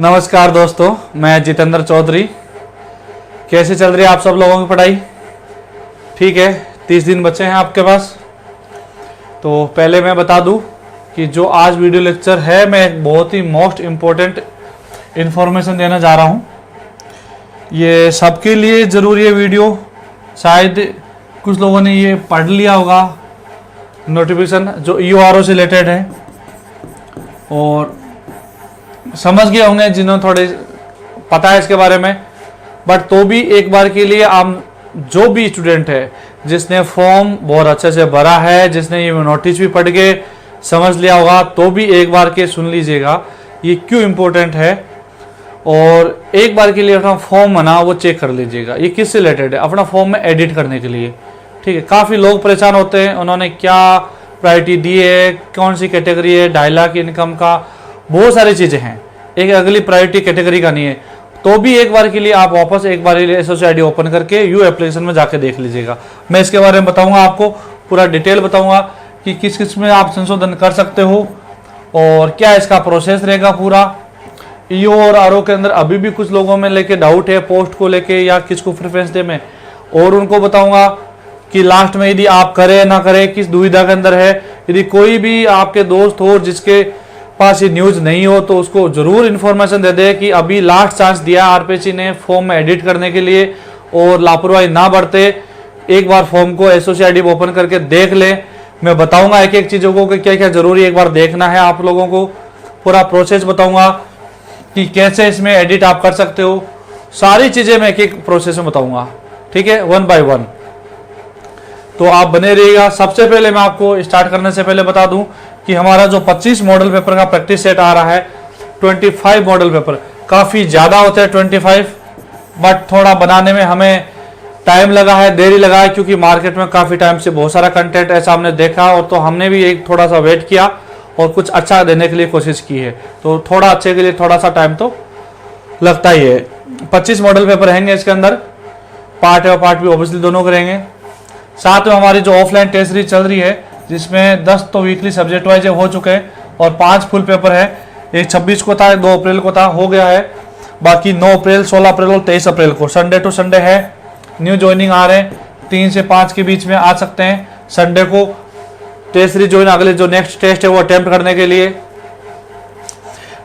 नमस्कार दोस्तों, मैं जितेंद्र चौधरी। कैसे चल रही है आप सब लोगों की पढ़ाई? ठीक है, 30 दिन बचे हैं आपके पास। तो पहले मैं बता दूं कि जो आज वीडियो लेक्चर है, मैं एक बहुत ही मोस्ट इम्पोर्टेंट इन्फॉर्मेशन देना जा रहा हूं। ये सबके लिए ज़रूरी है वीडियो। शायद कुछ लोगों ने ये पढ़ लिया होगा, नोटिफिकेशन जो EORO से रिलेटेड है, और समझ गए होंगे जिन्होंने थोड़े पता है इसके बारे में। बट तो भी एक बार के लिए आप जो भी स्टूडेंट है जिसने फॉर्म बहुत अच्छे से भरा है, जिसने ये नोटिस भी पढ़ के समझ लिया होगा, तो भी एक बार के सुन लीजिएगा ये क्यों इम्पोर्टेंट है। और एक बार के लिए अपना फॉर्म बना वो चेक कर लीजिएगा। ये किससे रिलेटेड है? अपना फॉर्म में एडिट करने के लिए। ठीक है, काफ़ी लोग परेशान होते हैं, उन्होंने क्या प्रायोरिटी दी है, कौन सी कैटेगरी है, 2.5 लाख इनकम का, बहुत सारी चीज़ें हैं। एक अगली प्रायोरिटी कैटेगरी का नहीं है। तो भी एक बार के लिए आप वापस एक बार SOC ID ओपन करके यू एप्लीकेशन में जाके देख लीजिएगा। मैं इसके बारे में बताऊंगा, आपको पूरा डिटेल बताऊंगा कि किस किस में आप संशोधन कर सकते हो और क्या इसका प्रोसेस रहेगा पूरा। EO और RO के अंदर अभी भी कुछ लोगों में लेके डाउट है पोस्ट को लेके या किसको प्रेफरेंस दे में, और उनको बताऊंगा कि लास्ट में यदि आप करें ना करें किस दुविधा के अंदर है। यदि कोई भी आपके दोस्त हो जिसके पास ये न्यूज नहीं हो तो उसको जरूर इन्फॉर्मेशन दे दे कि अभी लास्ट चांस दिया RPC ने फॉर्म में एडिट करने के लिए, और लापरवाही ना बरते। एक बार फॉर्म को SOC ID ओपन करके देख ले। मैं बताऊंगा एक एक चीजों को कि क्या क्या जरूरी एक बार देखना है आप लोगों को। पूरा प्रोसेस बताऊंगा कि कैसे इसमें एडिट आप कर सकते हो। सारी चीजें मैं एक एक प्रोसेस में बताऊंगा, ठीक है, 1 बाय 1। तो आप बने रहिएगा। सबसे पहले मैं आपको स्टार्ट करने से पहले बता दूं कि हमारा जो 25 मॉडल पेपर का प्रैक्टिस सेट आ रहा है, 25 मॉडल पेपर काफ़ी ज़्यादा होते हैं 25, बट थोड़ा बनाने में हमें टाइम लगा है, देरी लगा है, क्योंकि मार्केट में काफ़ी टाइम से बहुत सारा कंटेंट ऐसा हमने देखा, और तो हमने भी एक थोड़ा सा वेट किया और कुछ अच्छा देने के लिए कोशिश की है। तो थोड़ा अच्छे के लिए थोड़ा सा टाइम तो लगता ही है। 25 मॉडल पेपर रहेंगे इसके अंदर, पार्ट है और पार्ट भी ऑब्वियसली दोनों करेंगे। साथ में हमारी जो ऑफलाइन टेस्ट सीरीज चल रही है, जिसमें 10 तो वीकली सब्जेक्ट वाइज हो चुके हैं और 5 फुल पेपर है। एक 26 को था, 2 अप्रैल को था, हो गया है। बाकी 9 अप्रैल, 16 अप्रैल और 23 अप्रैल को संडे टू संडे है। न्यू ज्वाइनिंग आ रहे हैं, 3 से 5 के बीच में आ सकते हैं संडे को टेस्ट सीरीज ज्वाइन, अगले जो नेक्स्ट टेस्ट है वो अटेम्प्ट करने के लिए।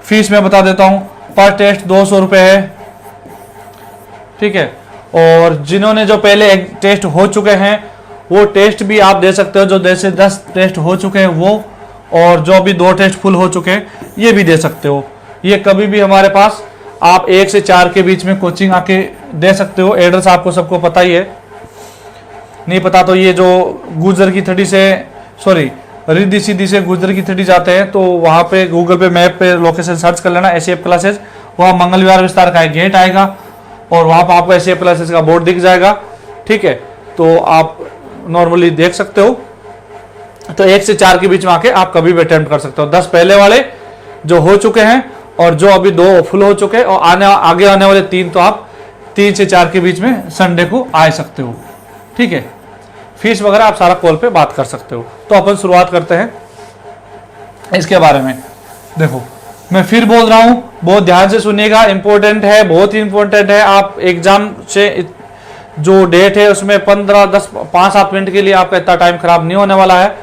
फीस मैं बता देता हूँ, पर टेस्ट 200 रुपये है, ठीक है। और जिन्होंने जो पहले टेस्ट हो चुके हैं वो टेस्ट भी आप दे सकते हो, जो 10 टेस्ट हो चुके हैं वो, और जो अभी 2 टेस्ट फुल हो चुके हैं ये भी दे सकते हो। ये कभी भी हमारे पास आप 1 से 4 के बीच में कोचिंग आके दे सकते हो। एड्रेस आपको सबको पता ही है, नहीं पता तो ये जो गुजर की 30 से रिद्धि सीधी से गुजर की 30 जाते हैं तो वहाँ पे गूगल पे मैप पे लोकेशन सर्च कर लेना SAF क्लासेज। वहाँ मंगल विहार विस्तार का एक गेट आएगा और वहाँ पर आपको SAF क्लासेज का बोर्ड दिख जाएगा, ठीक है। तो आप नॉर्मली देख सकते हो। तो 1 से 4 के बीच में आके आप कभी भी अटेम्प्ट कर सकते हो। 10 पहले वाले जो हो चुके हैं और जो अभी 2 फुल हो चुके हैं, और आगे आने वाले 3 तो आप 3 से 4 के बीच में संडे को आ सकते हो, ठीक है। फीस वगैरह आप सारा कॉल पे बात कर सकते हो। तो अपन शुरुआत करते हैं इसके बारे में। देखो मैं फिर बोल रहा हूँ, बहुत ध्यान से सुनिएगा, इंपॉर्टेंट है, बहुत ही इंपॉर्टेंट है। आप एग्जाम से जो डेट है उसमें 5-7 मिनट के लिए आपका इतना टाइम खराब नहीं होने वाला है।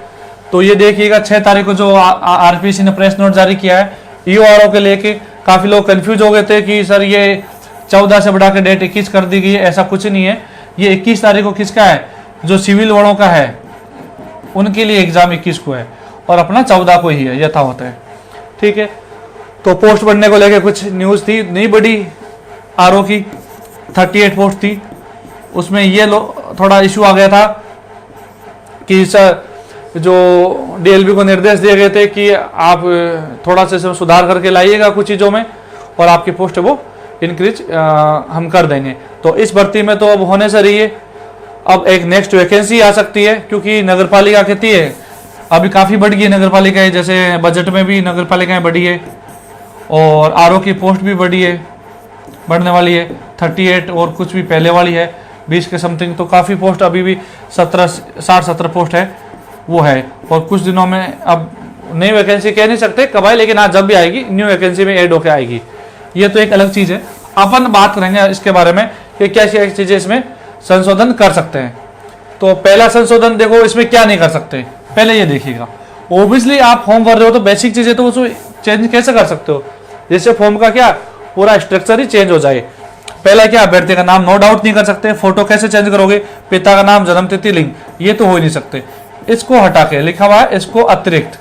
तो ये देखिएगा 6 तारीख को जो RPC ने प्रेस नोट जारी किया है EORO के लेके, काफ़ी लोग कंफ्यूज हो गए थे कि सर ये 14 से बढ़ा के डेट 21 कर दी गई है। ऐसा कुछ नहीं है। ये 21 तारीख को किसका है? जो सिविल वालों का है उनके लिए एग्जाम 21 को है, और अपना 14 को ही है, यथा होता है, ठीक है। तो पोस्ट बढ़ने को लेके कुछ न्यूज़ थी, नहीं बढ़ी RO की, 38 पोस्ट थी। उसमें ये थोड़ा इशू आ गया था कि सर जो DLB को निर्देश दिए गए थे कि आप थोड़ा सा इसमें सुधार करके लाइएगा कुछ चीज़ों में, और आपकी पोस्ट है वो इंक्रीज हम कर देंगे। तो इस भर्ती में तो अब होने से रही है। अब एक नेक्स्ट वैकेंसी आ सकती है, क्योंकि नगर पालिका कहती है अभी काफ़ी बढ़ गई है नगर पालिकाएँ, जैसे बजट में भी नगर पालिकाएँ बढ़ी है, और RO की पोस्ट भी बढ़ी है, बढ़ने वाली है। 38 और कुछ भी पहले वाली है 20 के समथिंग। तो काफ़ी पोस्ट अभी भी 60-70 पोस्ट है वो है, और कुछ दिनों में अब नई वैकेंसी कह नहीं सकते कब आए, लेकिन हाँ जब भी आएगी न्यू वैकेंसी में ऐड होकर आएगी। ये तो एक अलग चीज़ है, अपन बात करेंगे इसके बारे में कि क्या क्या चीज़ें इसमें संशोधन कर सकते हैं। तो पहला संशोधन देखो, इसमें क्या नहीं कर सकते, पहले ये देखिएगा। ओबियसली आप फॉर्म भर रहे हो तो बेसिक चीज़ें तो उसको चेंज कैसे कर सकते हो, जैसे फॉर्म का क्या पूरा स्ट्रक्चर ही चेंज हो जाए। पहला क्या, अभ्यर्थी का नाम नो डाउट नहीं कर सकते, फोटो कैसे चेंज करोगे, पिता का नाम, जन्म तिथि, लिंग, ये तो हो ही नहीं सकते। इसको हटा के लिखा हुआ है इसको अतिरिक्त।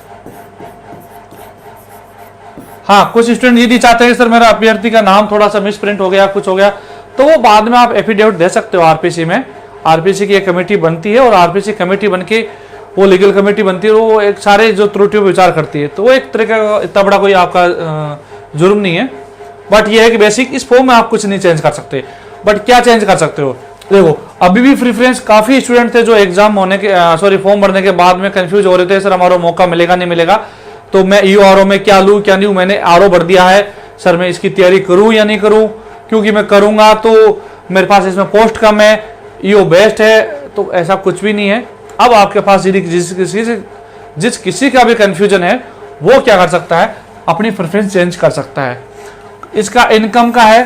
हाँ, कुछ स्टूडेंट यदि चाहते हैं सर मेरा अभ्यर्थी का नाम थोड़ा सा मिस प्रिंट हो गया, कुछ हो गया, तो वो बाद में आप एफिडेविट दे सकते हो आरपीसी में। आरपीसी की एक कमेटी बनती है और आरपीसी कमेटी बनके वो लीगल कमेटी बनती है, वो एक सारे जो त्रुटियों पर विचार करती है। तो वो एक तरह का इतना बड़ा कोई आपका जुर्म नहीं है, बट ये है कि बेसिक इस फॉर्म में आप कुछ नहीं चेंज कर सकते। बट क्या चेंज कर सकते हो, देखो अभी भी प्रेफरेंस काफी स्टूडेंट थे जो एग्जाम होने के फॉर्म भरने के बाद में कंफ्यूज हो रहे थे, सर हमारा मौका मिलेगा नहीं मिलेगा, तो मैं ईओआरओ में क्या लूँ क्या नहीं लूँ। मैंने आरओ भर दिया है, सर मैं इसकी तैयारी करूँ या नहीं करूँ, क्योंकि मैं करूँगा तो मेरे पास इसमें पोस्ट कम है, ईओ बेस्ट है। तो ऐसा कुछ भी नहीं है। अब आपके पास यदि जिस किसी का भी कंफ्यूजन है वो क्या कर सकता है, अपनी प्रेफरेंस चेंज कर सकता है। इसका इनकम का है,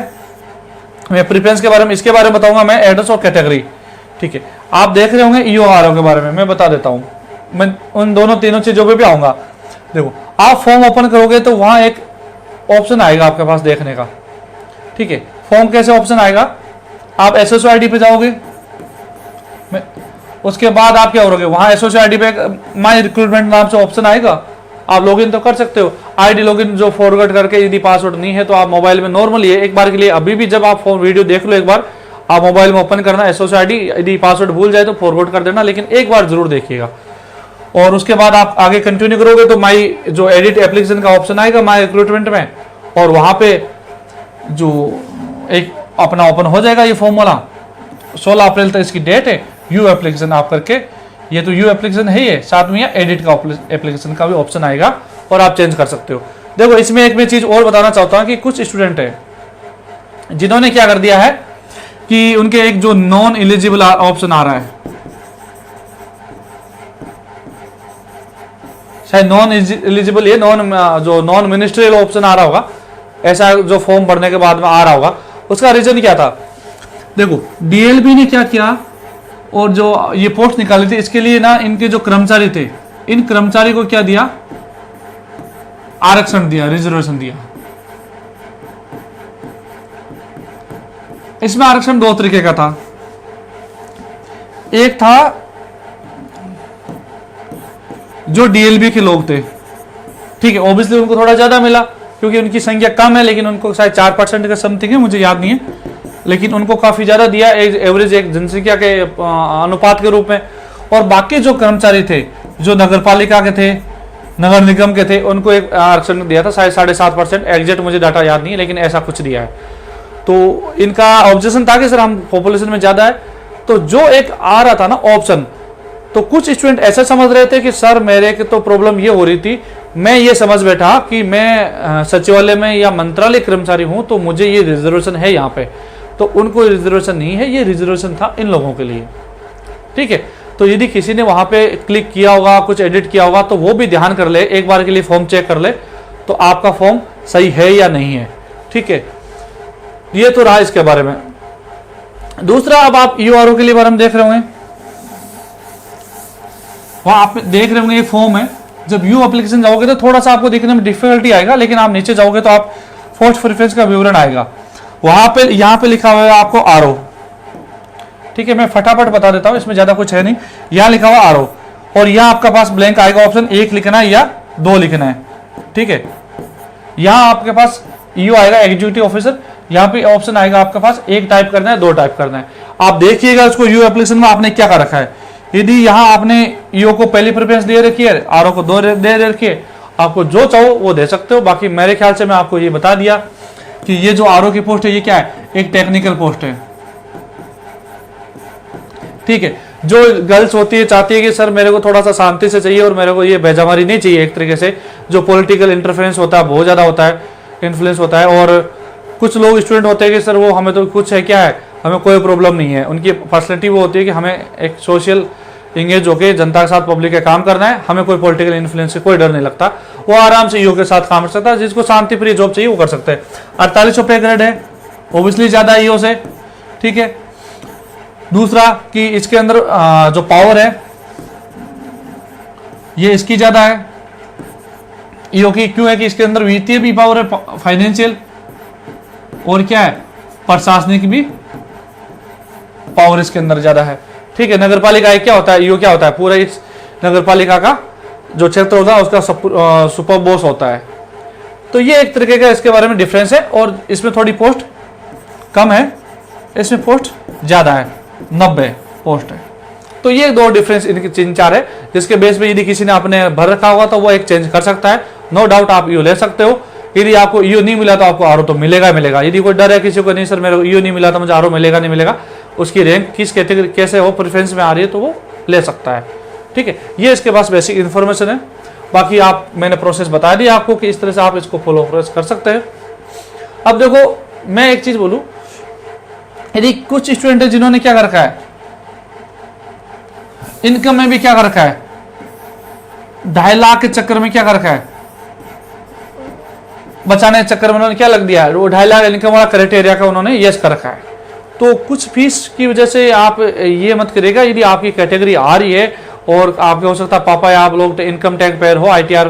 मैं प्रेफरेंस के बारे में इसके बारे में बताऊंगा मैं, एड्रेस और कैटेगरी। ठीक है, आप देख रहे होंगे ईओआरओ के बारे में मैं बता देता हूं, मैं उन दोनों तीनों चीजों पे भी आऊंगा। देखो आप फॉर्म ओपन करोगे तो वहां एक ऑप्शन आएगा आपके पास देखने का। ठीक है, फॉर्म कैसे ऑप्शन आएगा, आप एसएसओ आईडी पे जाओगे, उसके बाद आप क्या करोगे, वहां एसएसओ आईडी पे माई रिक्रूटमेंट नाम से ऑप्शन आएगा, आप लॉगिन तो कर सकते हो। आईडी लॉगिन जो फॉरवर्ड करके, यदि पासवर्ड नहीं है तो आप मोबाइल में नॉर्मली एक बार के लिए, अभी भी जब आप वीडियो देख लो एक बार, आप मोबाइल में ओपन करना एसओसी आईडी, यदि पासवर्ड भूल जाए तो फॉरवर्ड कर देना, लेकिन एक बार जरूर देखिएगा। और उसके बाद आप आगे कंटिन्यू करोगे तो माई जो एडिट एप्लीकेशन का ऑप्शन आएगा माई रिक्रूटमेंट में, और वहां पे जो एक अपना ओपन हो जाएगा ये फॉर्म वाला। 16 अप्रैल तक इसकी डेट है। यू एप्लीकेशन आप करके, ये तो यू एप्लीकेशन है, ये साथ में एडिट का एप्लीकेशन का भी ऑप्शन आएगा और आप चेंज कर सकते हो। देखो इसमें एक मैं चीज और बताना चाहता हूं कि कुछ स्टूडेंट है जिन्होंने क्या कर दिया है कि उनके एक जो नॉन एलिजिबल ऑप्शन आ रहा है, शायद नॉन एलिजिबल, ये नॉन मिनिस्ट्रियल ऑप्शन आ रहा होगा, ऐसा जो फॉर्म भरने के बाद में आ रहा होगा। उसका रीजन क्या था, देखो डीएलबी ने क्या किया, और जो ये पोस्ट निकाली थी इसके लिए ना, इनके जो कर्मचारी थे, इन कर्मचारी को क्या दिया, आरक्षण दिया, रिजर्वेशन दिया। इसमें आरक्षण दो तरीके का था। एक था जो डीएलबी के लोग थे, ठीक है, ऑब्वियसली उनको थोड़ा ज्यादा मिला क्योंकि उनकी संख्या कम है, लेकिन उनको शायद 4% का समथिंग है, मुझे याद नहीं है, लेकिन उनको काफी ज्यादा दिया एवरेज एक जनसंख्या के अनुपात के रूप में। और बाकी जो कर्मचारी थे जो नगर पालिका के थे, नगर निगम के थे, उनको एक आरक्षण दिया था शायद 7.5%, एग्जैक्ट मुझे डाटा याद नहीं है, लेकिन ऐसा कुछ दिया है। तो इनका ऑब्जेक्शन था कि सर हम पॉपुलेशन में ज्यादा है, तो जो एक आ रहा था ना ऑप्शन, तो कुछ स्टूडेंट ऐसा समझ रहे थे कि सर मेरे की तो प्रॉब्लम ये हो रही थी, मैं ये समझ बैठा कि मैं सचिवालय में या मंत्रालय कर्मचारी हूं तो मुझे ये रिजर्वेशन है यहाँ पे, तो उनको रिजर्वेशन नहीं है, ये रिजर्वेशन था इन लोगों के लिए। ठीक है, तो यदि किसी ने वहां पे क्लिक किया होगा, कुछ एडिट किया होगा, तो वो भी ध्यान कर ले, एक बार के लिए फॉर्म चेक कर ले तो आपका फॉर्म सही है या नहीं है। ठीक है, ये तो रहा इसके बारे में। दूसरा, अब आप ईओआरओ के लिए बारे में देख रहे होंगे, वहां आप देख रहे होंगे ये फॉर्म है। जब यू एप्लीकेशन जाओगे तो थोड़ा सा आपको देखने में डिफिकल्टी आएगा, लेकिन आप नीचे जाओगे तो आप पोस्ट प्रेफरेंस का विवरण आएगा, वहां पे यहाँ पे लिखा हुआ है आपको आरओ। ठीक है, मैं फटाफट बता देता हूं, इसमें ज्यादा कुछ है नहीं। यहाँ लिखा हुआ आरओ, और यहाँ आपका पास ब्लैंक आएगा ऑप्शन, 1 लिखना है या 2 लिखना है। ठीक है, यहाँ आपके पास ईओ आएगा, एग्जीक्यूटिव ऑफिसर, यहाँ पे ऑप्शन आएगा आपके पास 1 टाइप करना है, 2 टाइप करना है। आप देखिएगा उसको यू एप्लीकेशन में आपने क्या कर रखा है। यदि यहाँ आपने ईओ को पहली प्रेफरेंस दे रखी है, आरओ को 2 दे रखी है, आपको जो चाहो वो दे सकते हो। बाकी मेरे ख्याल से मैं आपको ये बता दिया कि ये जो आरओ की पोस्ट है ये क्या है, एक टेक्निकल पोस्ट है। ठीक है, जो गर्ल्स होती है चाहती है कि सर मेरे को थोड़ा सा शांति से चाहिए और मेरे को ये बेजमारी नहीं चाहिए, एक तरीके से जो पॉलिटिकल इंटरफेरेंस होता है बहुत ज्यादा होता है, इन्फ्लुएंस होता है। और कुछ लोग स्टूडेंट होते हैं कि सर वो हमें तो कुछ है क्या है, हमें कोई प्रॉब्लम नहीं है, उनकी पर्सनैलिटी वो होती है कि हमें एक सोशल इंगेज होकर जनता के साथ पब्लिक के काम करना है, हमें कोई पॉलिटिकल इन्फ्लुएंस से कोई डर नहीं लगता, वो आराम से ईओ के साथ काम कर सकता है। जिसको शांति प्रिय जॉब चाहिए वो कर सकते हैं। 4800 पे ग्रेड है, ओबियसली ज्यादा है ईओ से, ठीक है। दूसरा कि इसके अंदर जो पावर है ये इसकी ज्यादा है ईओ की, क्यों है कि इसके अंदर वित्तीय भी पावर है, फाइनेंशियल और क्या है प्रशासनिक भी पावर इसके अंदर ज्यादा है, ठीक है। नगर पालिका क्या होता है, ईओ क्या होता है, पूरा इस नगर पालिका का जो क्षेत्र होता है उसका सुपर बॉस होता है। तो ये एक तरीके का इसके बारे में डिफरेंस है, और इसमें थोड़ी पोस्ट कम है, इसमें पोस्ट ज्यादा है, 90 पोस्ट है। तो ये दो डिफरेंस इनके 3-4 है, जिसके बेस पे यदि किसी ने अपने भर रखा होगा तो वो एक चेंज कर सकता है। नो डाउट आप ईओ ले सकते हो। यदि आपको ईओ नहीं मिला तो आपको आरओ तो मिलेगा मिलेगा। यदि कोई डर है किसी को, नहीं सर मेरे को ईओ नहीं मिला तो मुझे आरओ मिलेगा नहीं मिलेगा, उसकी रैंक किस कैटेगरी कैसे हो प्रेफरेंस में आ रही है तो वो ले सकता है, ठीक है। ये इसके पास बेसिक इन्फॉर्मेशन है। बाकी आप मैंने प्रोसेस बता दिया आपको कि इस तरह से आप इसको फॉलो कर सकते हैं। अब देखो मैं एक चीज बोलूं, यदि कुछ स्टूडेंट है जिन्होंने क्या कर रखा है, इनकम में भी क्या कर रखा है, 2.5 लाख के चक्कर में क्या कर रखा है, बचाने के चक्कर में उन्होंने क्या लग दिया है, वो 2.5 लाख इनकम वाला क्राइटेरिया का उन्होंने यस कर रखा है। तो कुछ फीस की वजह से आप ये मत करिएगा, यदि आपकी कैटेगरी आ रही है और आपके हो सकता है पापा या आप लोग इनकम टैक्स पेयर हो, ITR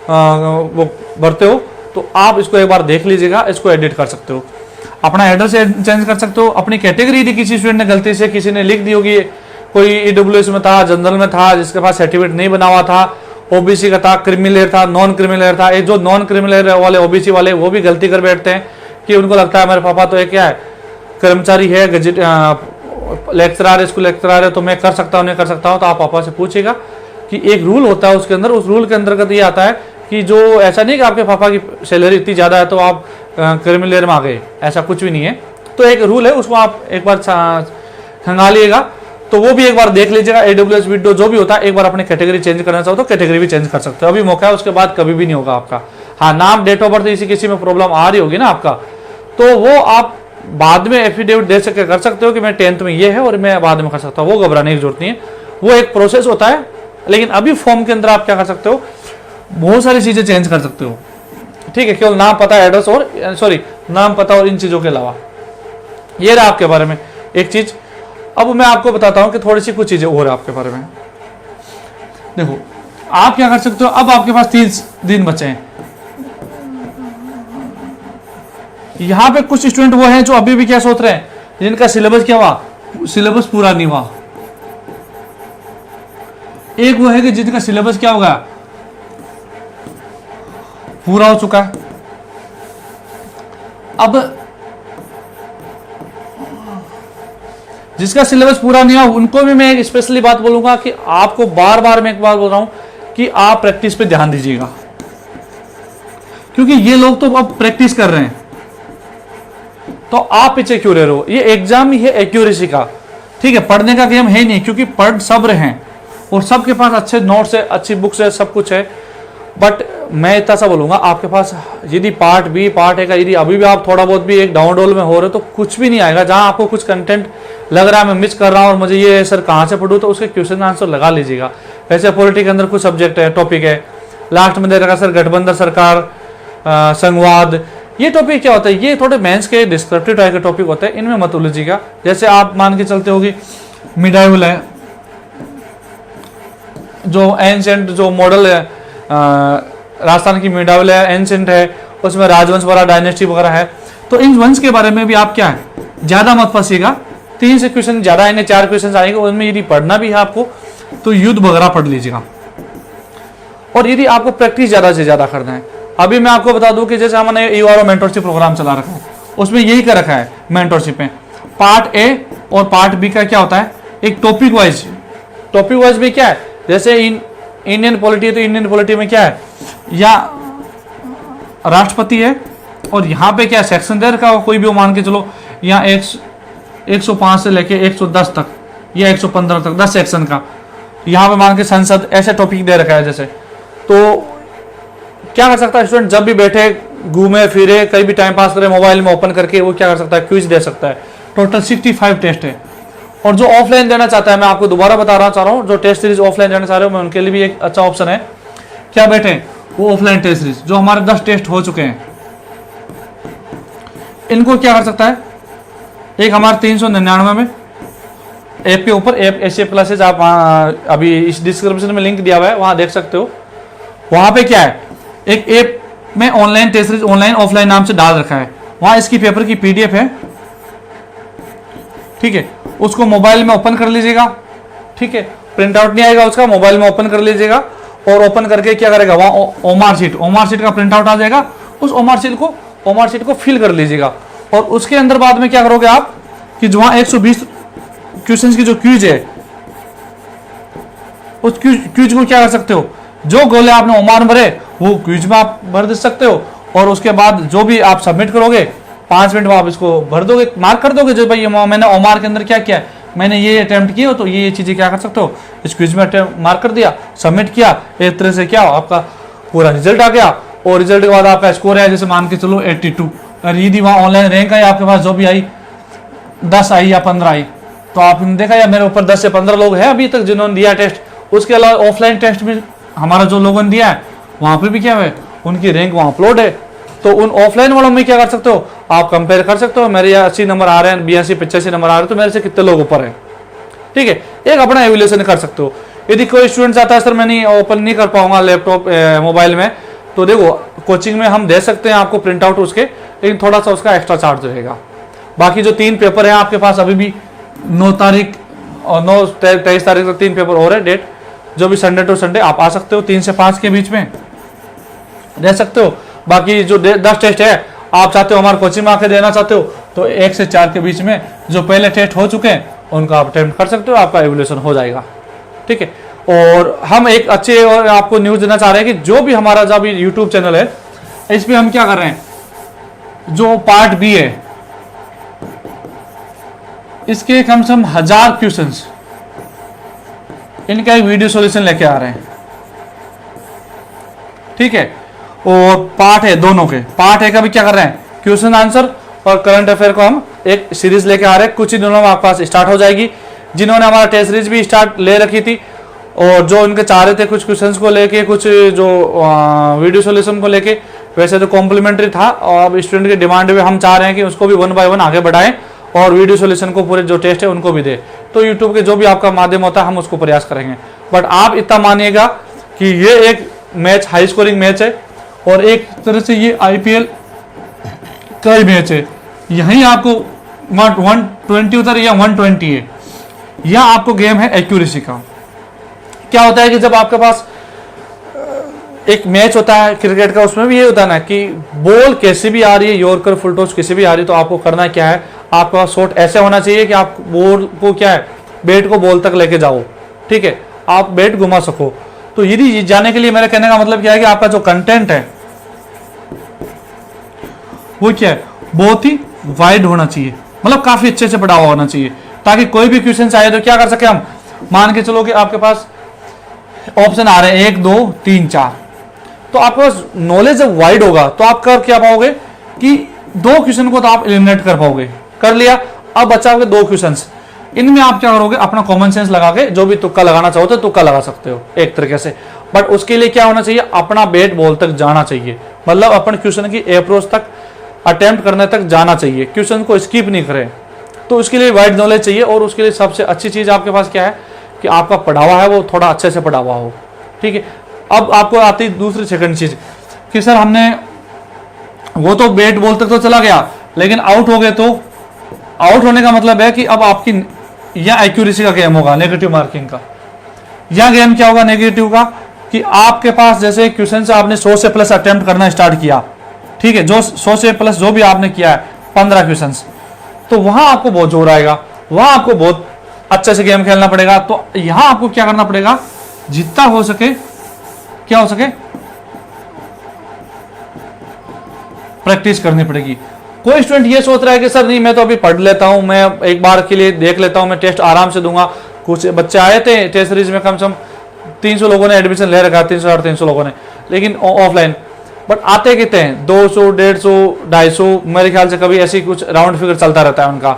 वो भरते हो, तो आप इसको एक बार देख लीजिएगा, इसको एडिट कर सकते हो, अपना एड्रेस चेंज कर सकते हो। अपनी कैटेगरी यदि किसी स्टूडेंट ने गलती से किसी ने लिख दी होगी, कोई EWS में था, जनरल में था, जिसके पास सर्टिफिकेट नहीं बना हुआ था, OBC का था, क्रिमिनल था, नॉन क्रिमिनल था, ये जो नॉन क्रिमिनल वाले OBC वाले वो भी गलती कर बैठते हैं कि उनको लगता है मेरे पापा तो एक क्या है कर्मचारी है, गजेट लेक्चरर है, स्कूल लेक्चरर है, तो मैं कर सकता हूँ नहीं कर सकता हूँ। तो आप पापा से पूछेगा कि एक रूल होता है उसके अंदर, उस रूल के अंतर्गत ये आता है कि जो ऐसा नहीं कि आपके पापा की सैलरी इतनी ज़्यादा है तो आप क्रिमिनल में आ गए, ऐसा कुछ भी नहीं है। तो एक रूल है, उसको आप एक बार खंगालिएगा, तो वो भी एक बार देख लीजिएगा। AWS विंडो जो भी होता है, एक बार अपने कैटेगरी चेंज करना चाहो तो कैटेगरी भी चेंज कर सकते हो, अभी मौका है, उसके बाद कभी भी नहीं होगा आपका। हाँ, नाम डेट ऑफ बर्थ इसी किसी में प्रॉब्लम आ रही होगी ना आपका, तो वो आप बाद में एफिडेविट दे सके कर सकते हो कि मैं 10th में ये है और मैं बाद में कर सकता हूँ, वो घबराने की जरूरत नहीं है, वो एक प्रोसेस होता है। लेकिन अभी फॉर्म के अंदर आप क्या कर सकते हो, बहुत सारी चीजें चेंज कर सकते हो, ठीक है, केवल नाम पता एड्रेस और नाम पता और इन चीजों के अलावा। ये रहा आपके बारे में एक चीज। अब मैं आपको बताता हूं कि थोड़ी सी कुछ चीजें और है आपके बारे में। देखो आप क्या कर सकते हो, अब आपके पास 3 दिन बचे हैं। यहां पे कुछ स्टूडेंट वो हैं जो अभी भी क्या सोच रहे हैं, जिनका सिलेबस क्या हुआ, सिलेबस पूरा नहीं हुआ। एक वो है कि जिनका सिलेबस क्या होगा, पूरा हो चुका है। अब जिसका सिलेबस पूरा नहीं हुआ उनको भी मैं एक स्पेशली बात बोलूंगा कि आपको बार बार मैं एक बात बोल रहा हूं कि आप प्रैक्टिस पे ध्यान दीजिएगा, क्योंकि ये लोग तो अब प्रैक्टिस कर रहे हैं, तो आप पीछे क्यों रह रहे हो। ये एग्जाम ही है एक्यूरेसी का, ठीक है, पढ़ने का गेम है नहीं, क्योंकि पढ़ सब रहे हैं और सबके पास अच्छे नोट्स है, अच्छी बुक्स है, सब कुछ है। बट मैं इतना सा बोलूंगा, आपके पास यदि पार्ट बी पार्ट ए का यदि अभी भी आप थोड़ा बहुत भी एक डाउन डोल में हो रहे हो तो कुछ भी नहीं आएगा। जहां आपको कुछ कंटेंट लग रहा है मैं मिस कर रहा हूं और मुझे ये सर कहां से पढ़ूं, तो उसके क्वेश्चन आंसर लगा लीजिएगा। वैसे पॉलिटिक्स के अंदर कुछ सब्जेक्ट है, टॉपिक है, लास्ट में दे रखा सर गठबंधन सरकार, संघवाद, ये टॉपिक क्या होता है, ये थोड़े मेंस के डिस्क्रिप्टिव टाइप के टॉपिक होते हैं, इनमें मत उलझिएगा। जैसे आप मान के चलते होगी मिडाइवल है, जो एंशिएंट जो मॉडल है, राजस्थान की मिडाइवल है, एंशिएंट है, उसमें राजवंश वगैरह डायनेस्टी वगैरह है, तो इन वंश के बारे में भी आप क्या है ज्यादा मत फंसिएगा। 3 से क्वेश्चन ज्यादा आएंगे, 4 क्वेश्चन आएंगे, उनमें यदि पढ़ना भी है आपको तो युद्ध वगैरह पढ़ लीजिएगा। और यदि आपको प्रैक्टिस ज्यादा से ज्यादा करना है, अभी मैं आपको बता दूं कि जैसे हमने यूआरओ मेंटरशिप प्रोग्राम चला रखा है, उसमें यही कर रखा है मेंटरशिप में पार्ट ए और पार्ट बी का क्या होता है, एक टॉपिक वाइज भी क्या है, जैसे इंडियन पॉलिटी है तो इंडियन पॉलिटी में क्या है, या राष्ट्रपति है और यहाँ पे क्या सेक्शन दे रखा कोई भी मान के चलो, यहाँ 105 से लेके 110 तक या 115 तक 10 सेक्शन का, यहाँ पे मान के संसद, ऐसे टॉपिक दे रखा है जैसे। तो क्या कर सकता है स्टूडेंट, जब भी बैठे घूमे फिरे कहीं भी टाइम पास करे मोबाइल में ओपन करके, वो क्या कर सकता है क्विज दे सकता है। टोटल 65 टेस्ट है और जो ऑफलाइन देना चाहता है, मैं आपको दोबारा बता रहा हूँ, जो टेस्ट सीरीज ऑफलाइन देना चाह रहे हो, मैं उनके लिए भी एक अच्छा ऑप्शन है। क्या बेटे, वो ऑफलाइन टेस्ट सीरीज जो हमारे 10 टेस्ट हो चुके हैं, इनको क्या कर सकता है, एक हमारे 399 में ऐप के ऊपर, ऐप एशिया क्लासेज, आप अभी इस डिस्क्रिप्शन में लिंक दिया हुआ है, वहां देख सकते हो। वहां पे क्या है, एक ऐप में online test series, online offline नाम से डाल रखा है। वहां इसकी पेपर की पीडीएफ है, ठीक है, उसको मोबाइल में ओपन कर लीजिएगा, ठीक है, प्रिंट आउट नहीं आएगा उसका, मोबाइल में ओपन कर लीजिएगा, और ओपन करके क्या करेगा, वहां ओमार शीट का प्रिंट आउट आ जाएगा, उस ओमार शीट को फिल कर लीजिएगा। और उसके अंदर बाद में क्या करोगे आप, कि जो वहां 120 क्वेश्चंस की जो क्यूज है, उस क्यूज को क्या कर सकते हो, जो गोले आपने ओमार भरे वो क्यूज में आप भर दे सकते हो, और उसके बाद जो भी आप सबमिट करोगे 5 मिनट में आप इसको भर दोगे, मार्क कर दोगे, जो भाई मैंने ओमार के अंदर क्या किया, मैंने ये अटेम्प्ट किया, तो ये चीजें क्या कर सकते हो, इस क्विज में मार्क कर दिया, सबमिट किया, एक तरह से क्या आपका पूरा रिजल्ट आ गया। और रिजल्ट के बाद आपका स्कोर है, जैसे मान के चलो 82, और यदि वहाँ ऑनलाइन रैंक आई आपके पास, जो भी आई 10 आई या 15 आई, तो आपने देखा या मेरे ऊपर 10 से 15 लोग हैं अभी तक जिन्होंने दिया टेस्ट। उसके अलावा ऑफलाइन टेस्ट में हमारा जो लोगों ने दिया है, वहां पर भी क्या है, उनकी रैंक वहां अपलोड है। तो उन ऑफलाइन वालों में क्या कर सकते हो, आप कंपेयर कर सकते हो, मेरे यहाँ 80 नंबर आ रहे हैं, 82 85 नंबर आ रहे हैं, तो मेरे से कितने लोग ऊपर हैं, ठीक है, एक अपना एवेल्यूएशन कर सकते हो। यदि कोई स्टूडेंट चाहता है सर मैं नहीं ओपन नहीं कर पाऊंगा लैपटॉप मोबाइल में, तो देखो कोचिंग में हम दे सकते हैं आपको प्रिंट आउट उसके, लेकिन थोड़ा सा उसका एक्स्ट्रा चार्ज रहेगा। बाकी जो 3 पेपर हैं आपके पास अभी भी 9 तारीख और 23 तारीख तक 3 पेपर और है डेट, जो भी संडे टू संडे आप आ सकते हो, 3 से 5 के बीच में दे सकते हो। बाकी जो 10 टेस्ट है आप चाहते हो हमारे कोचिंग में आके देना चाहते हो, तो 1 से 4 के बीच में जो पहले टेस्ट हो चुके हैं उनका आप अटेम्प्ट कर सकते हो, आपका एवोल्यूशन हो जाएगा, ठीक है। और हम एक अच्छे और आपको न्यूज देना चाह रहे हैं कि जो भी हमारा जो भी यूट्यूब चैनल है, इस पे हम क्या कर रहे हैं, जो पार्ट बी है इसके कम से कम 1000 क्वेश्चंस, इनका एक वीडियो सॉल्यूशन लेके आ रहे हैं, ठीक है। और पार्ट है दोनों के, पार्ट है का भी क्या कर रहे हैं, क्वेश्चन आंसर और करंट अफेयर को हम एक सीरीज लेके आ रहे हैं, कुछ ही दिनों में आपके पास स्टार्ट हो जाएगी। जिन्होंने हमारा टेस्ट सीरीज भी स्टार्ट ले रखी थी और जो उनके चाह रहे थे कुछ क्वेश्चंस को लेके, कुछ जो वीडियो सॉल्यूशन को लेके, वैसे तो कॉम्प्लीमेंट्री था, और अब स्टूडेंट की डिमांड पे हम चाह रहे हैं कि उसको भी 1 बाय 1 आगे बढ़ाएं और वीडियो सॉल्यूशन को पूरे जो टेस्ट है उनको भी दे। तो यूट्यूब के जो भी आपका माध्यम होता है हम उसको प्रयास करेंगे। बट आप इतना मानिएगा कि ये एक मैच हाई स्कोरिंग मैच है, और एक तरह से ये आईपीएल का ही मैच है। यहीं आपको 120 उधर या 120 है, यह आपको गेम है एक्यूरेसी का। क्या होता है कि जब आपके पास एक मैच होता है क्रिकेट का, उसमें भी ये होता है ना कि बॉल कैसे भी आ रही है, यॉर्कर फुल टॉस कैसे भी आ रही है, तो आपको करना क्या है, आपका शॉट ऐसे होना चाहिए कि आप बॉल को क्या है, बैट को बॉल तक लेके जाओ, ठीक है, आप बैट घुमा सको। तो यदि जाने के लिए मेरे कहने का मतलब क्या है कि आपका जो कंटेंट है वो क्या है, बहुत ही वाइड होना चाहिए, मतलब काफी अच्छे से पढ़ा हुआ होना चाहिए, ताकि कोई भी क्वेश्चन आए तो क्या कर सके हम। मान के चलो कि आपके पास ऑप्शन आ रहे हैं 1 2 3 4, तो आपके पास नॉलेज जब वाइड होगा तो आप कर क्या पाओगे कि 2 क्वेश्चन को तो आप एलिमिनेट कर पाओगे, कर लिया, अब बचाओगे 2 क्वेश्चन, इनमें आप क्या करोगे, अपना कॉमन सेंस लगा के जो भी तुक्का लगाना चाहो तो तुक्का लगा सकते हो एक तरीके से। बट उसके लिए क्या होना चाहिए, अपना बैट बॉल तक जाना चाहिए, मतलब अपन क्वेश्चन की अप्रोच तक अटेम्प्ट करने तक जाना चाहिए, क्वेश्चन को स्किप नहीं करें। तो उसके लिए वाइड नॉलेज चाहिए, और उसके लिए सबसे अच्छी चीज आपके पास क्या है कि आपका पढ़ा हुआ है वो थोड़ा अच्छे से पढ़ा हुआ हो, ठीक है। अब आपको आती दूसरी सेकंड चीज कि सर हमने वो तो बैट बॉल तक तो चला गया, लेकिन आउट हो गए, तो आउट होने का मतलब है कि अब आपकी या एक्यूरेसी का गेम होगा, नेगेटिव मार्किंग का। या गेम क्या होगा नेगेटिव का, कि आपके पास जैसे क्वेश्चन से आपने 100 से प्लस अटेम्प्ट करना स्टार्ट किया, ठीक है, जो 100 से प्लस जो भी आपने किया है 15 क्वेश्चन, तो वहां आपको बहुत जोर आएगा, वहां आपको बहुत अच्छे से गेम खेलना पड़ेगा। तो यहां आपको क्या करना पड़ेगा, जितना हो सके क्या हो सके प्रैक्टिस करनी पड़ेगी। कोई स्टूडेंट ये सोच रहा है कि सर नहीं मैं तो अभी पढ़ लेता हूं, मैं एक बार के लिए देख लेता हूं, मैं टेस्ट आराम से दूंगा। कुछ बच्चे आए थे टेस्ट सीरीज में, कम से कम 300 लोगों ने एडमिशन ले रखा, 300 300 लोगों ने, लेकिन ऑफलाइन। बट आते कितने हैं, 200 150 250, मेरे ख्याल से कभी ऐसी कुछ राउंड फिगर चलता रहता है उनका,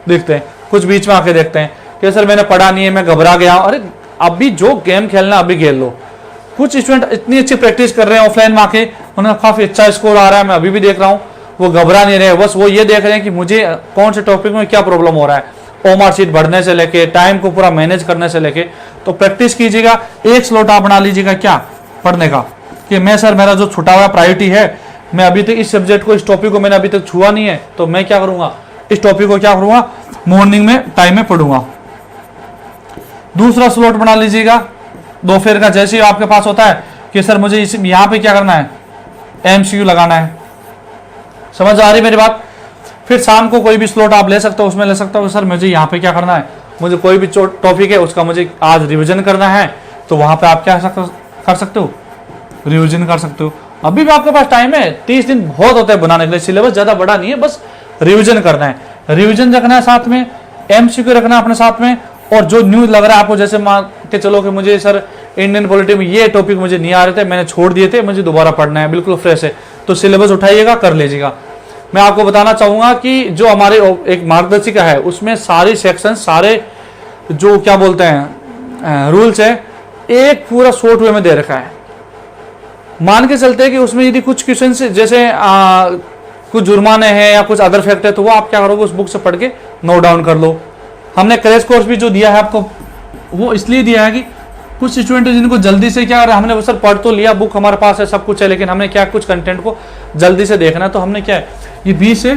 देखते हैं कुछ बीच में आके देखते हैं। कि सर मैंने पढ़ा नहीं है, मैं घबरा गया। अरे अभी जो गेम खेलना अभी खेल लो। कुछ स्टूडेंट इतनी अच्छी प्रैक्टिस कर रहे हैं ऑफलाइन में आके, उन्हें काफी अच्छा स्कोर आ रहा है, मैं अभी भी देख रहा हूँ। वो घबरा नहीं रहे, बस वो ये देख रहे हैं कि मुझे कौन से टॉपिक में क्या प्रॉब्लम हो रहा है, ओमार शीट भरने से लेके टाइम को पूरा मैनेज करने से लेके। तो प्रैक्टिस कीजिएगा। एक स्लॉट आप बना लीजिएगा क्या पढ़ने का, कि मैं सर मेरा जो छुटा हुआ प्रायोरिटी है, मैं अभी तक इस सब्जेक्ट को, इस टॉपिक को मैंने अभी तक छुआ नहीं है, तो मैं क्या करूंगा, इस टॉपिक को क्या करूंगा, मॉर्निंग में टाइम में पढ़ूंगा। दूसरा स्लॉट बना लीजिएगा दोपहर का, जैसे ही आपके पास होता है कि सर मुझे यहाँ पे क्या करना है, एमसीक्यू लगाना है। समझ आ रही मेरी बात। फिर शाम को कोई भी स्लॉट आप ले सकते हो, उसमें ले सकते हो सर मुझे यहाँ पे क्या करना है, मुझे कोई भी टॉपिक है उसका मुझे आज रिवीजन करना है, तो वहां पे आप क्या कर सकते हो, रिवीजन कर सकते हो। अभी भी आपके पास टाइम है, 30 दिन बहुत होते हैं बनाने के लिए, सिलेबस ज्यादा बड़ा नहीं है, बस रिवीजन करना है। रिवीजन रखना है साथ में, एमसीक्यू रखना है अपने साथ में, और जो न्यूज लग रहा है आपको, जैसे मान के चलो कि मुझे सर इंडियन पॉलिटी में ये टॉपिक मुझे नहीं आ रहे थे, मैंने छोड़ दिए थे, मुझे दोबारा पढ़ना है, बिल्कुल फ्रेश है, तो सिलेबस उठाइएगा, कर लीजिएगा। मैं आपको बताना चाहूंगा कि जो हमारे एक मार्गदर्शिका है उसमें सारी सेक्शन, सारे जो क्या बोलते हैं रूल्स है, एक पूरा शॉर्ट वे में दे रखा है। मान के चलते हैं कि उसमें यदि कुछ क्वेश्चन जैसे कुछ जुर्माने हैं या कुछ अदर फैक्ट है, तो वो आप क्या करोगे, उस बुक से पढ़ के नोट डाउन कर लो। हमने क्रैश कोर्स भी जो दिया है आपको, वो इसलिए दिया है कि कुछ स्टूडेंट जिनको जल्दी से क्या करा, हमने सर पढ़ तो लिया, बुक हमारे पास है, सब कुछ है, लेकिन हमने क्या कुछ कंटेंट को जल्दी से देखना है, तो हमने क्या है, ये 20 से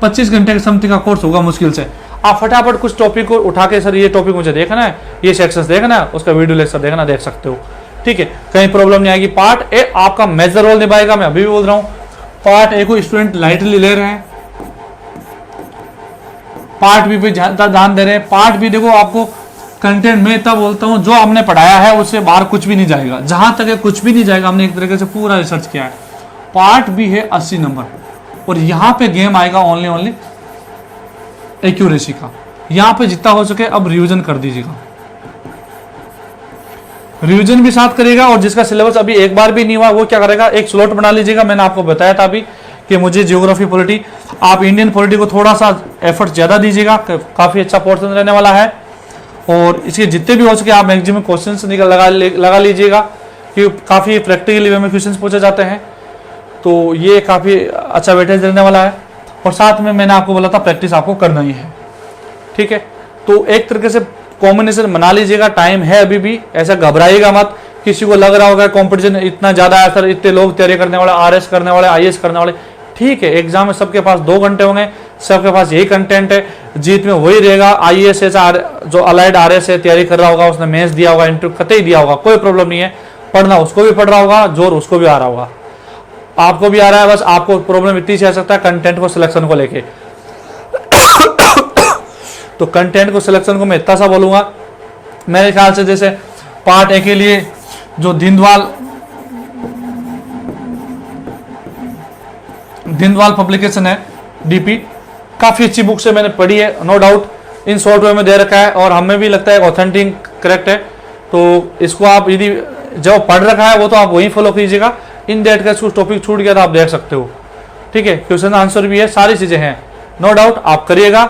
25 घंटे के समथिंग का कोर्स होगा मुश्किल से। आप फटाफट कुछ टॉपिक को उठा के सर ये टॉपिक मुझे देखना है, ये सेक्शंस देखना है, उसका वीडियो लेक्चर देखना, देख सकते हो। ठीक है, कहीं प्रॉब्लम नहीं आएगी। पार्ट ए आपका मेजर रोल निभाएगा, मैं अभी भी बोल रहा हूँ। पार्ट ए को स्टूडेंट लाइटली ले रहे हैं, पार्ट बी पे ध्यान दे रहे हैं। पार्ट बी देखो आपको कंटेंट में तब बोलता हूँ, जो हमने पढ़ाया है उससे बाहर कुछ भी नहीं जाएगा, जहां तक है कुछ भी नहीं जाएगा, हमने एक तरीके से पूरा रिसर्च किया है। पार्ट बी है 80 नंबर, और यहाँ पे गेम आएगा ओनली एक्यूरेसी का। यहाँ पे जितना हो सके अब रिवीजन कर दीजिएगा, रिवीजन भी साथ करेगा, और जिसका सिलेबस अभी एक बार भी नहीं हुआ वो क्या करेगा, एक स्लॉट बना लीजिएगा। मैंने आपको बताया था अभी कि मुझे जियोग्राफी पॉलिटी, आप इंडियन पॉलिटी को थोड़ा सा एफर्ट ज्यादा दीजिएगा, काफी अच्छा पोर्शन रहने वाला है, और इसके जितने भी हो सके आप मैक्सिमम क्वेश्चंस लगा लीजिएगा, कि काफी प्रैक्टिकली वे में क्वेश्चंस पूछे जाते हैं, तो ये काफी अच्छा वेटेज रहने वाला है। और साथ में मैंने आपको बोला था प्रैक्टिस आपको करना ही है। ठीक है, तो एक तरीके से कॉम्बिनेशन बना लीजिएगा, टाइम है अभी भी, ऐसा घबराइएगा मत। किसी को लग रहा होगा कंपटीशन इतना ज्यादा है सर, इतने लोग तैयारी करने वाले, आरएस करने वाले, आईएएस करने वाले, ठीक है, एग्जाम में सबके पास 2 घंटे होंगे, सबके पास यही कंटेंट है, जीत में वही रहेगा। आईएएस जो अलाइड आरएस है तैयारी कर रहा होगा, उसने मेंस दिया होगा, इंटरव्यू कतई दिया होगा, कोई प्रॉब्लम नहीं है, पढ़ना उसको भी पढ़ रहा होगा, जोर उसको भी आ रहा होगा, आपको भी आ रहा है। बस आपको प्रॉब्लम इतनी सी आ सकता है कंटेंट को सिलेक्शन को लेके। तो कंटेंट को सिलेक्शन को मैं इतना सा बोलूंगा, मेरे ख्याल से जैसे पार्ट ए के लिए जो धिंदवाल पब्लिकेशन है डीपी, काफी अच्छी बुक से मैंने पढ़ी है, no doubt, in short way में दे रखा है, और हमें भी लगता है ऑथेंटिक करेक्ट है। तो इसको आप यदि जो पढ़ रखा है वो तो आप वही फॉलो कीजिएगा। इन डेट का कुछ टॉपिक छूट गया तो आप देख सकते हो। ठीक है, क्वेश्चन आंसर भी है, सारी चीजें हैं, नो डाउट, आप करिएगा।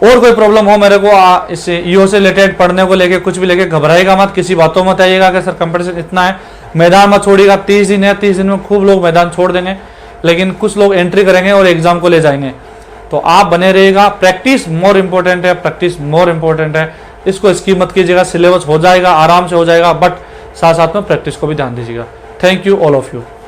और कोई प्रॉब्लम हो मेरे को इससे ईओ से रिलेटेड पढ़ने को लेके कुछ भी लेके घबराएगा मत, किसी बातों मत आइएगा कि सर कंपटीशन इतना है, मैदान मत छोड़िएगा। 30 दिन है, 30 दिन में खूब लोग मैदान छोड़ देंगे, लेकिन कुछ लोग एंट्री करेंगे और एग्जाम को ले जाएंगे। तो आप बने रहिएगा, प्रैक्टिस मोर इंपॉर्टेंट है, प्रैक्टिस मोर इंपॉर्टेंट है, इसको स्किप मत कीजिएगा, सिलेबस हो जाएगा, आराम से हो जाएगा, बट साथ साथ में प्रैक्टिस को भी ध्यान दीजिएगा। Thank you all of you.